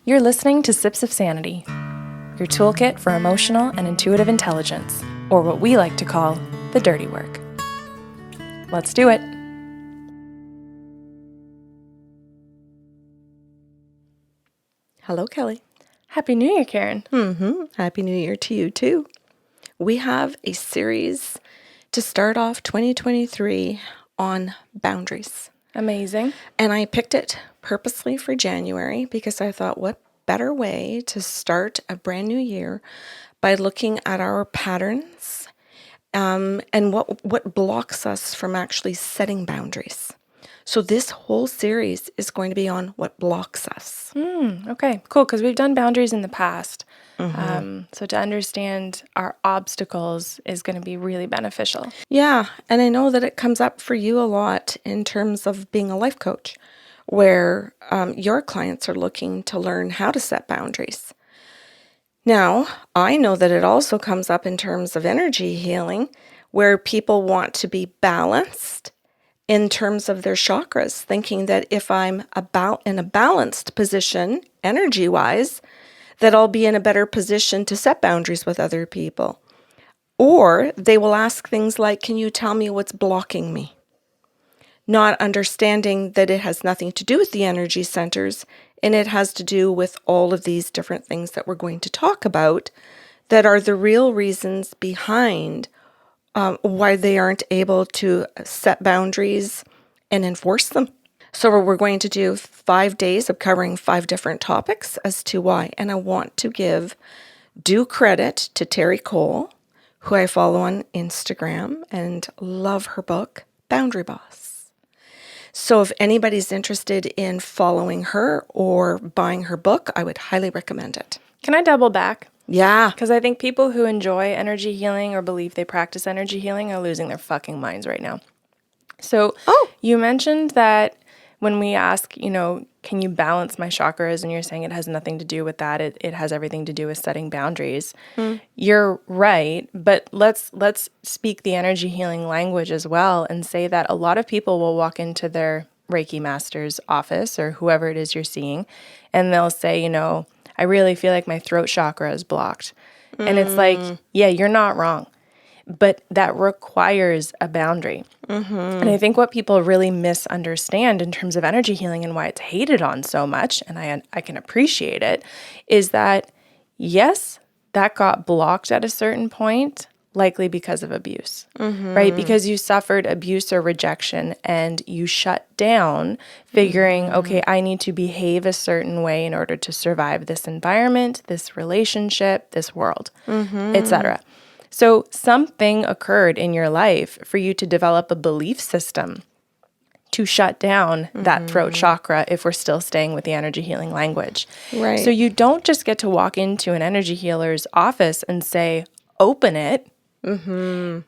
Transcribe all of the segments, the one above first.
You're listening to Sips of Sanity, your toolkit for emotional and intuitive intelligence, or what we like to call the dirty work. Let's do it. Hello, Kelly. Happy New Year, Karen. Happy New Year to you, too. We have a series to start off 2023 on boundaries. Amazing. And I picked it purposely for January because I thought, what better way to start a brand new year by looking at our patterns and what blocks us from actually setting boundaries. So this whole series is going to be on what blocks us. Okay, cool, because we've done boundaries in the past. So to understand our obstacles is going to be really beneficial. Yeah, and I know that it comes up for you a lot in terms of being a life coach, where your clients are looking to learn how to set boundaries. Now, I know that it also comes up in terms of energy healing, where people want to be balanced in terms of their chakras, thinking that if I'm in a balanced position, energy-wise, that I'll be in a better position to set boundaries with other people. Or they will ask things like, can you tell me what's blocking me? Not understanding that it has nothing to do with the energy centers, and it has to do with all of these different things that we're going to talk about that are the real reasons behind why they aren't able to set boundaries and enforce them. So we're going to do 5 days of covering 5 different topics as to why. And I want to give due credit to Terry Cole, who I follow on Instagram and love her book, Boundary Boss. So if anybody's interested in following her or buying her book, I would highly recommend it. Can I double back? Yeah. Because I think people who enjoy energy healing or believe they practice energy healing are losing their fucking minds right now. So you mentioned that when we ask, can you balance my chakras? And you're saying it has nothing to do with that. It has everything to do with setting boundaries. You're right. But let's speak the energy healing language as well and say that a lot of people will walk into their Reiki master's office or whoever it is you're seeing, and they'll say, I really feel like my throat chakra is blocked. And it's like, yeah, you're not wrong. But that requires a boundary. And I think what people really misunderstand in terms of energy healing and why it's hated on so much, and I can appreciate it, is that, yes, that got blocked at a certain point, likely because of abuse, right? Because you suffered abuse or rejection and you shut down figuring, okay, I need to behave a certain way in order to survive this environment, this relationship, this world, etc. So something occurred in your life for you to develop a belief system to shut down that throat chakra if we're still staying with the energy healing language. Right. So you don't just get to walk into an energy healer's office and say, open it.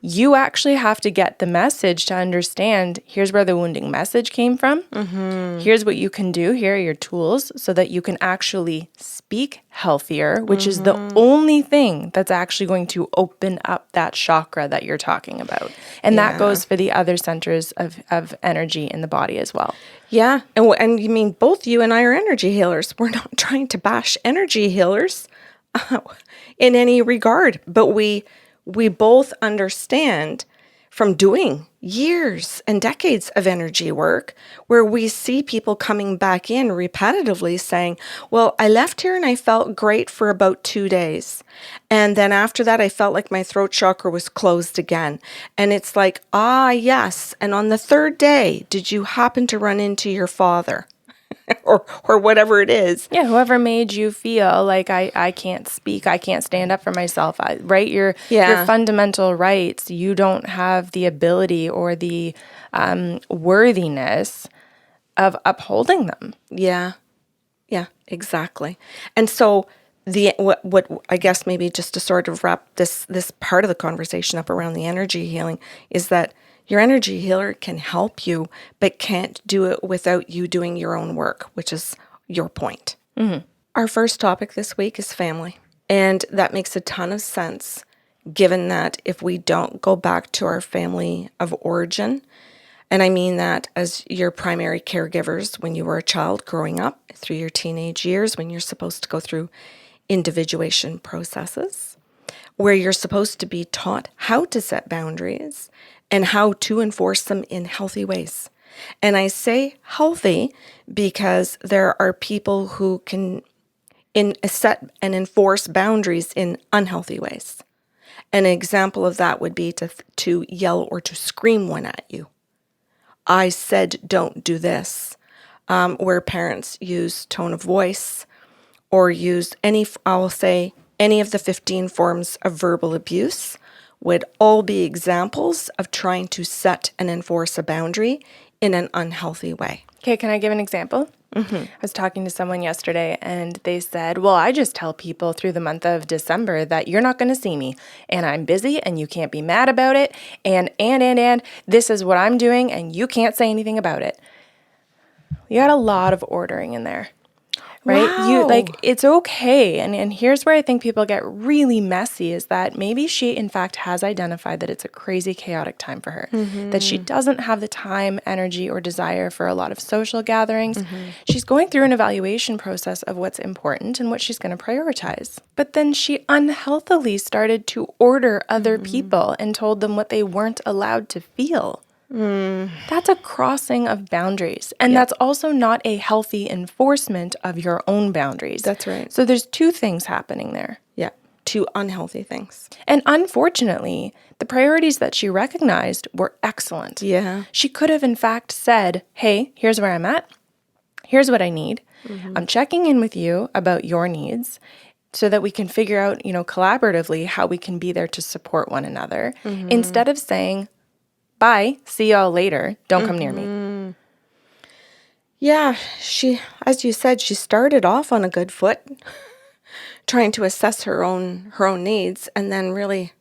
You actually have to get the message to understand, here's where the wounding message came from. Here's what you can do. Here are your tools so that you can actually speak healthier, which is the only thing that's actually going to open up that chakra that you're talking about. And that goes for the other centers of energy in the body as well. Yeah. And you mean both you and I are energy healers. We're not trying to bash energy healers in any regard, but we both understand from doing years and decades of energy work where we see people coming back in repetitively saying, well, I left here and I felt great for about 2 days. And then after that, I felt like my throat chakra was closed again. And it's like, yes. And on the 3rd day, did you happen to run into your father? or whatever it is. Yeah, whoever made you feel like I can't speak, I can't stand up for myself, right? Your fundamental rights, you don't have the ability or the worthiness of upholding them. Yeah, exactly. And so what I guess maybe just to sort of wrap this part of the conversation up around the energy healing is that your energy healer can help you, but can't do it without you doing your own work, which is your point. Our first topic this week is family. And that makes a ton of sense, given that if we don't go back to our family of origin And I mean that as your primary caregivers when you were a child growing up, through your teenage years, when you're supposed to go through individuation processes, where you're supposed to be taught how to set boundaries and how to enforce them in healthy ways. And I say healthy because there are people who can set and enforce boundaries in unhealthy ways. An example of that would be to yell or to scream one at you. I said, don't do this, where parents use tone of voice or use I'll say any of the 15 forms of verbal abuse would all be examples of trying to set and enforce a boundary in an unhealthy way. Okay, can I give an example? I was talking to someone yesterday and they said, well, I just tell people through the month of December that you're not going to see me and I'm busy and you can't be mad about it. And this is what I'm doing and you can't say anything about it. You got a lot of ordering in there. Right? Wow. It's okay. And here's where I think people get really messy is that maybe she, in fact, has identified that it's a crazy, chaotic time for her, that she doesn't have the time, energy, or desire for a lot of social gatherings. She's going through an evaluation process of what's important and what she's going to prioritize. But then she unhealthily started to order other people and told them what they weren't allowed to feel. That's a crossing of boundaries. And that's also not a healthy enforcement of your own boundaries. That's right. So there's two things happening there. Yeah, two unhealthy things. And unfortunately, the priorities that she recognized were excellent. Yeah. She could have, in fact, said, hey, here's where I'm at. Here's what I need. I'm checking in with you about your needs so that we can figure out, collaboratively how we can be there to support one another. Instead of saying, bye, see y'all later, don't come near me. Yeah, she, as you said, she started off on a good foot, trying to assess her own needs, and then really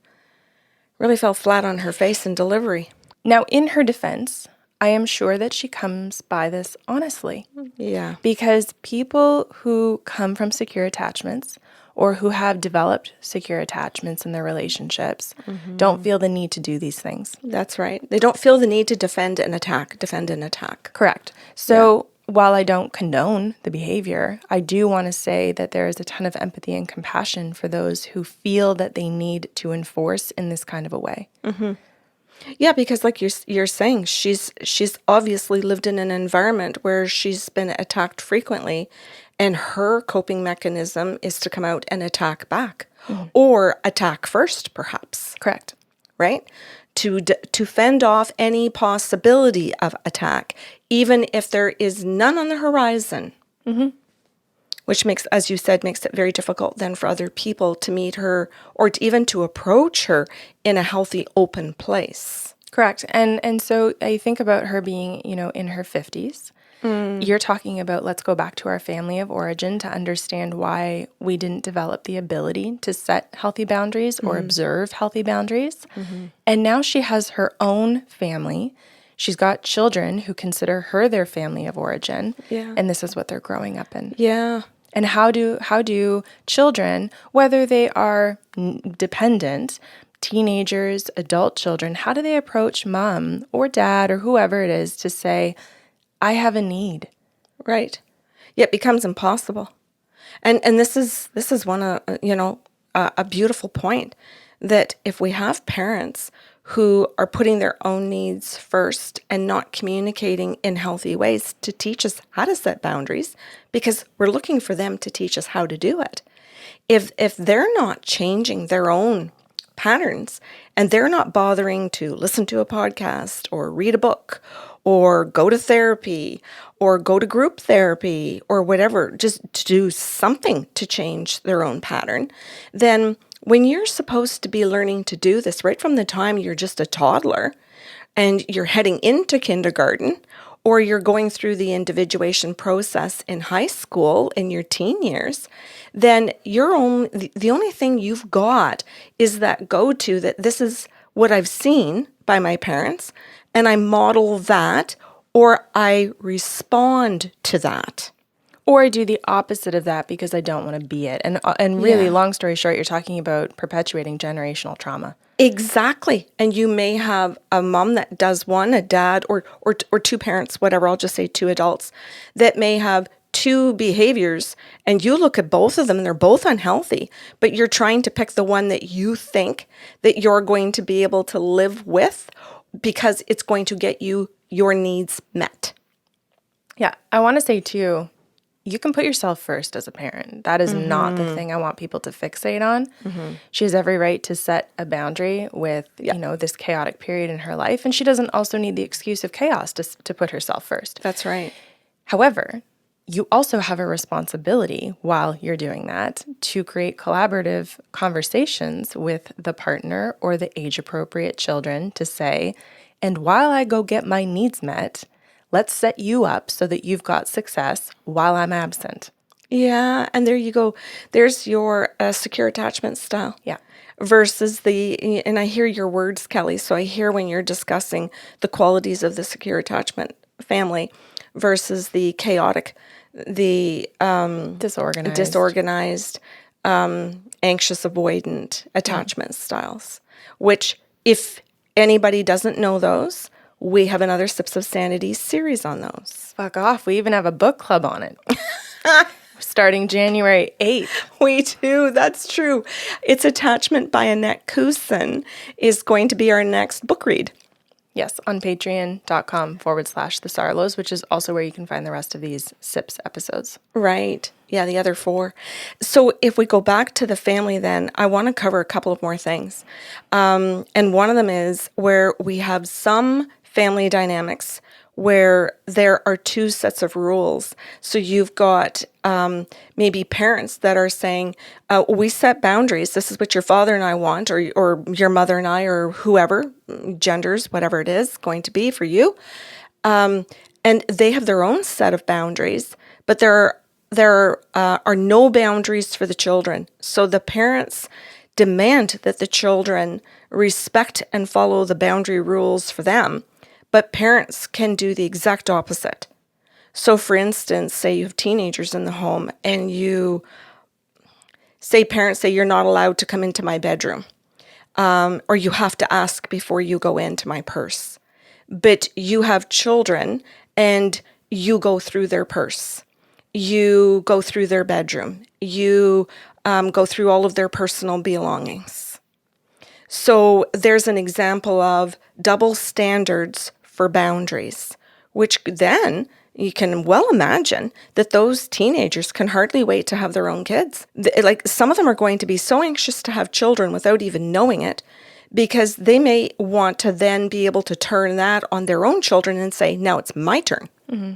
fell flat on her face in delivery. Now, in her defense, I am sure that she comes by this honestly. Yeah. Because people who come from secure attachments or who have developed secure attachments in their relationships don't feel the need to do these things. That's right. They don't feel the need to defend and attack. Correct. So while I don't condone the behavior, I do want to say that there is a ton of empathy and compassion for those who feel that they need to enforce in this kind of a way. Yeah, because like you're saying, she's obviously lived in an environment where she's been attacked frequently, and her coping mechanism is to come out and attack back, or attack first, perhaps. Correct. Right? To fend off any possibility of attack, even if there is none on the horizon. Which makes, as you said, makes it very difficult then for other people to meet her or even to approach her in a healthy, open place. Correct. And so I think about her being, in her 50s. You're talking about, let's go back to our family of origin to understand why we didn't develop the ability to set healthy boundaries or observe healthy boundaries. And now she has her own family. She's got children who consider her their family of origin. Yeah. And this is what they're growing up in. Yeah. And how do children, whether they are dependent, teenagers, adult children, how do they approach mom or dad or whoever it is to say, I have a need? Right. Yeah, it becomes impossible. And this is one of, a beautiful point, that if we have parents who are putting their own needs first and not communicating in healthy ways to teach us how to set boundaries, because we're looking for them to teach us how to do it. If they're not changing their own patterns and they're not bothering to listen to a podcast or read a book or go to therapy or go to group therapy or whatever, just to do something to change their own pattern, then when you're supposed to be learning to do this right from the time you're just a toddler and you're heading into kindergarten, or you're going through the individuation process in high school in your teen years, then the only thing you've got is that go-to that this is what I've seen by my parents, and I model that or I respond to that. Or I do the opposite of that because I don't want to be it. And really, long story short, you're talking about perpetuating generational trauma. Exactly. And you may have a mom that does one, a dad, or two parents, whatever, I'll just say two adults, that may have two behaviors, and you look at both of them and they're both unhealthy, but you're trying to pick the one that you think that you're going to be able to live with because it's going to get you your needs met. Yeah. I want to say too, you can put yourself first as a parent. That is not the thing I want people to fixate on. She has every right to set a boundary with, this chaotic period in her life. And she doesn't also need the excuse of chaos to put herself first. That's right. However, you also have a responsibility while you're doing that to create collaborative conversations with the partner or the age-appropriate children to say, and while I go get my needs met, let's set you up so that you've got success while I'm absent. Yeah, and there you go. There's your secure attachment style. Yeah. Versus and I hear your words, Kelly, so I hear when you're discussing the qualities of the secure attachment family versus the chaotic, the disorganized, anxious avoidant attachment styles, which if anybody doesn't know those, we have another Sips of Sanity series on those. Fuck off. We even have a book club on it. Starting January 8th. We do. That's true. It's Attachment by Annette Cousin is going to be our next book read. Yes, on patreon.com/the Sarlos, which is also where you can find the rest of these SIPS episodes. Right. Yeah, the other 4. So if we go back to the family then, I want to cover a couple of more things. And one of them is where we have some family dynamics where there are 2 sets of rules. So you've got maybe parents that are saying, we set boundaries. This is what your father and I want, or your mother and I, or whoever, genders, whatever it is going to be for you. And they have their own set of boundaries, but there are no boundaries for the children. So the parents demand that the children respect and follow the boundary rules for them. But parents can do the exact opposite. So for instance, say you have teenagers in the home and parents say you're not allowed to come into my bedroom, or you have to ask before you go into my purse. But you have children and you go through their purse. You go through their bedroom. You go through all of their personal belongings. So there's an example of double standards for boundaries, which then you can well imagine that those teenagers can hardly wait to have their own kids. Like some of them are going to be so anxious to have children without even knowing it, because they may want to then be able to turn that on their own children and say, now it's my turn. Mm-hmm.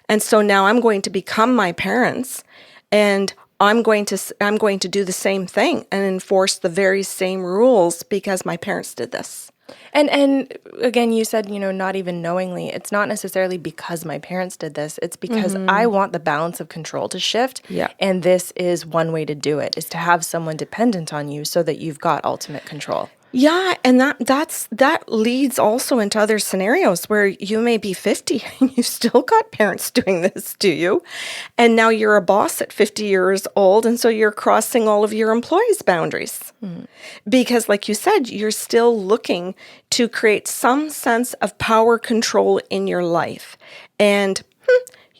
And so now I'm going to become my parents, and I'm going to do the same thing and enforce the very same rules because my parents did this. And again, you said, not even knowingly. It's not necessarily because my parents did this. It's because I want the balance of control to shift. Yeah. And this is one way to do it, is to have someone dependent on you so that you've got ultimate control. Yeah, and that leads also into other scenarios where you may be 50 and you still got parents doing this to you. And now you're a boss at 50 years old, and so you're crossing all of your employees' boundaries. Mm. Because like you said, you're still looking to create some sense of power control in your life. And,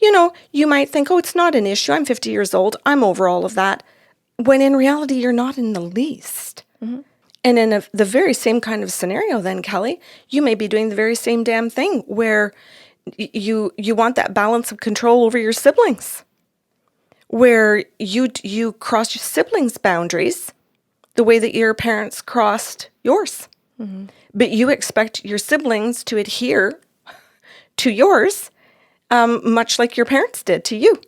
you might think, oh, it's not an issue. I'm 50 years old. I'm over all of that. When in reality, you're not in the least. Mm-hmm. And in the very same kind of scenario then, Kelly, you may be doing the very same damn thing where you want that balance of control over your siblings, where you cross your siblings' boundaries the way that your parents crossed yours. Mm-hmm. But you expect your siblings to adhere to yours, much like your parents did to you.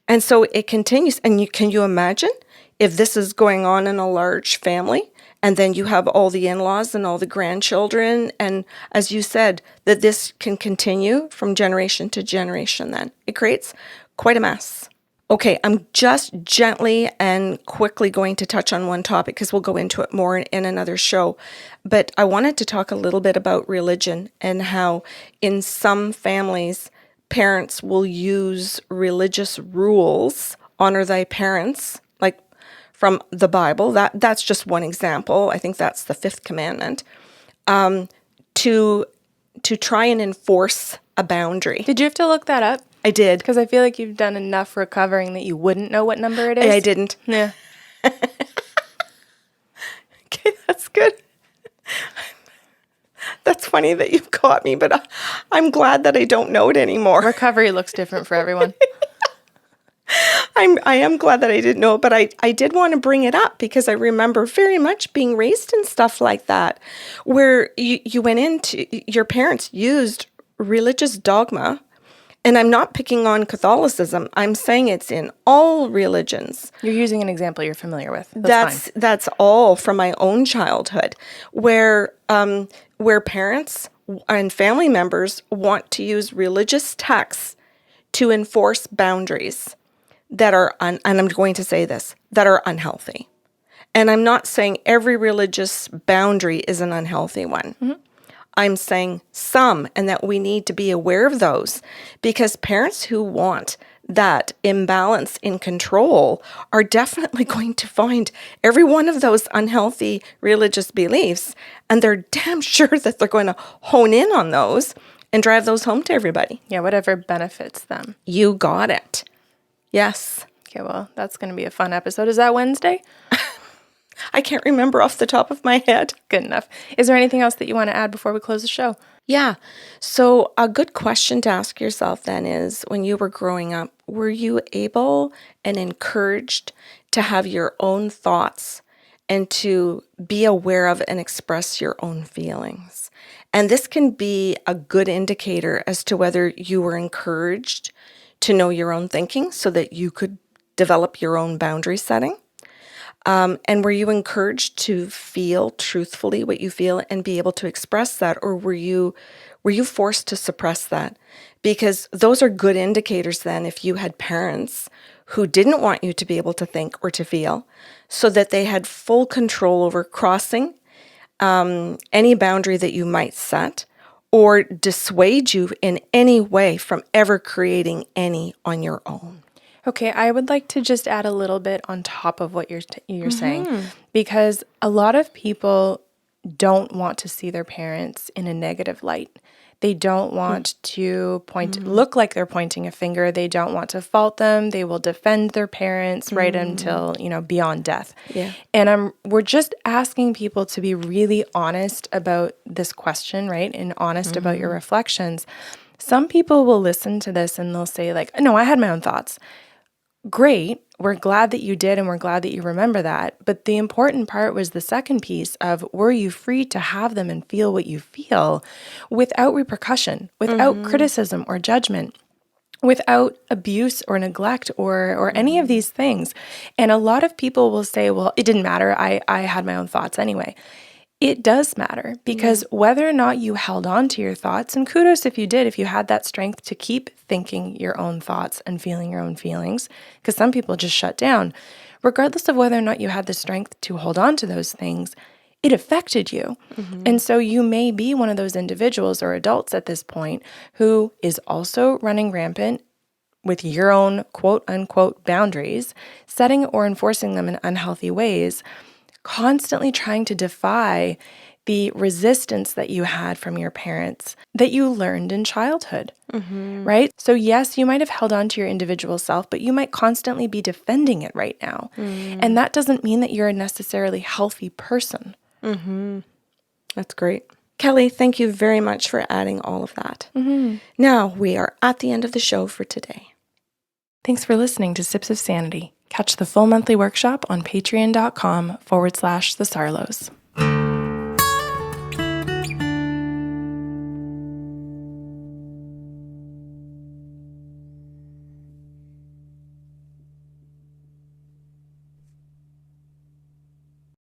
And so it continues. And can you imagine if this is going on in a large family, and then you have all the in-laws and all the grandchildren, and as you said, that this can continue from generation to generation then. It creates quite a mess. Okay, I'm just gently and quickly going to touch on one topic because we'll go into it more in another show. But I wanted to talk a little bit about religion and how in some families, parents will use religious rules, honor thy parents, like from the Bible. That's just one example. I think that's the 5th commandment. To try and enforce a boundary. Did you have to look that up? I did. Because I feel like you've done enough recovering that you wouldn't know what number it is. I didn't. Yeah. Okay, that's good. That's funny that you've caught me, but I'm glad that I don't know it anymore. Recovery looks different for everyone. I am glad that I didn't know it, but I did want to bring it up because I remember very much being raised in stuff like that, where you went into, your parents used religious dogma, and I'm not picking on Catholicism. I'm saying it's in all religions. You're using an example you're familiar with. That's all from my own childhood, where parents and family members want to use religious texts to enforce boundaries that are, and I'm going to say this, that are unhealthy. And I'm not saying every religious boundary is an unhealthy one. Mm-hmm. I'm saying some, and that we need to be aware of those, because parents who want that imbalance in control are definitely going to find every one of those unhealthy religious beliefs, and they're damn sure that they're going to hone in on those and drive those home to everybody. Yeah, whatever benefits them. You got it. Yes. Okay, well, that's going to be a fun episode. Is that Wednesday? I can't remember off the top of my head. Good enough. Is there anything else that you want to add before we close the show? Yeah. So a good question to ask yourself then is, when you were growing up, were you able and encouraged to have your own thoughts and to be aware of and express your own feelings? And this can be a good indicator as to whether you were encouraged to know your own thinking so that you could develop your own boundary setting. And were you encouraged to feel truthfully what you feel and be able to express that, or were you forced to suppress that? Because those are good indicators then if you had parents who didn't want you to be able to think or to feel, so that they had full control over crossing any boundary that you might set, or dissuade you in any way from ever creating any on your own. Okay, I would like to just add a little bit on top of what you're saying, because a lot of people don't want to see their parents in a negative light. They don't want to look like they're pointing a finger. They don't want to fault them. They will defend their parents right until, beyond death. Yeah. And we're just asking people to be really honest about this question, right? And honest about your reflections. Some people will listen to this and they'll say like, no, I had my own thoughts. Great. We're glad that you did, and we're glad that you remember that. But the important part was the second piece of, were you free to have them and feel what you feel without repercussion, without criticism or judgment, without abuse or neglect or any of these things? And a lot of people will say, well, it didn't matter. I had my own thoughts anyway. It does matter, because whether or not you held on to your thoughts, and kudos if you did, if you had that strength to keep thinking your own thoughts and feeling your own feelings, because some people just shut down. Regardless of whether or not you had the strength to hold on to those things, it affected you. And so you may be one of those individuals or adults at this point who is also running rampant with your own quote unquote boundaries, setting or enforcing them in unhealthy ways, constantly trying to defy the resistance that you had from your parents that you learned in childhood, right? So yes, you might have held on to your individual self, but you might constantly be defending it right now. And that doesn't mean that you're a necessarily healthy person. That's great. Kelly, thank you very much for adding all of that. Now we are at the end of the show for today. Thanks for listening to Sips of Sanity. Catch the full monthly workshop on patreon.com/the Sarlos.